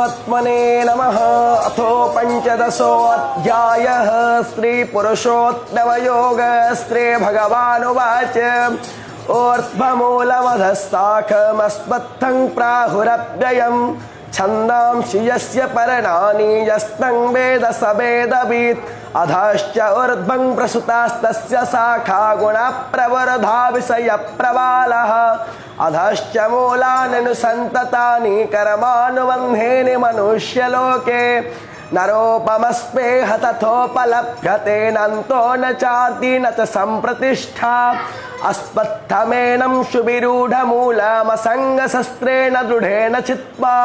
परमात्मने नमः। अथो पंचदशोऽध्यायः स्त्रीपुरुषोत्तमयोग। श्री भगवानुवाच ऊर्ध्वमूलमधःशाखमस्मत्थं प्राहुरव्ययम् छन्दांसि यस्य पर्णानि यस्तं वेद स वेदवित् अधश्च ऊर्ध्वं प्रसुतास्तस्य शाखा गुणप्रवृद्धा विषयप्रवालः अधश्च मूलान्यनुसन्ततानि कर्मानुबन्धेन मनुष्यलोके नरोपमस्पेह तथोपलभ्यते नन्तो न चार्ति न च सम्प्रतिष्ठा अस्मत्थमेनं सुविरूढमूलमसङ्गशस्त्रेण दृढेन चित्वा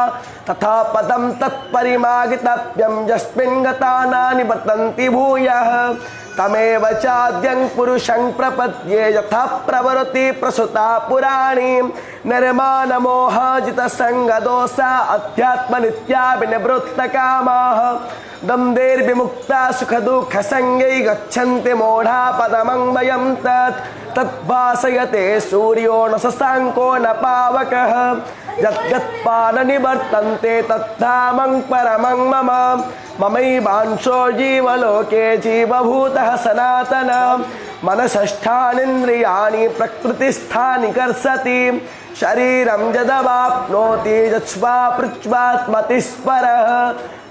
तथा पदं तत्परिमार्गितव्यं यस्मिन् गता न निवर्तन्ति भूयः तमेव चाद्यं पुरुषं प्रपद्ये यथा प्रवृत्ति प्रसुता पुराणी निर्माणमोहजितसङ्गदोषा अध्यात्मनित्या विनिवृत्तकामाः द्वन्द्वैर्विमुक्ता सुखदुःखसंज्ञै गच्छन्ति मूढा पदमन्वयं तद्भासयते सूर्यो न शशाङ्को न पावकः यद्गत्वा न निवर्तन्ते तद्धामं परमं मम ममैवांशो जीवलोके जीवभूतः सनातनः मनसष्ठानीन्द्रियाणि प्रकृतिस्थानि कर्षति शरीरं यदवाप्नोति यच्वा पृच्छ्वात्मतिस्परः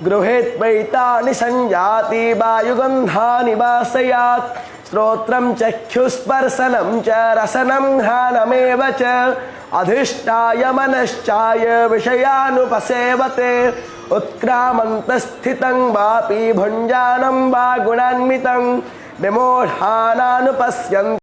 गृहेत्वैतानि संयाति वायुगन्धानि वासयात् श्रोत्रं चक्षुस्पर्शनं च रसनं घ्राणमेव च अधिष्ठाय मनश्चाय विषयानुपसेवते उत्क्रामन्तस्थितं वापि भुञ्जानं वा गुणान्वितं विमूढानानुपश्यन्ति।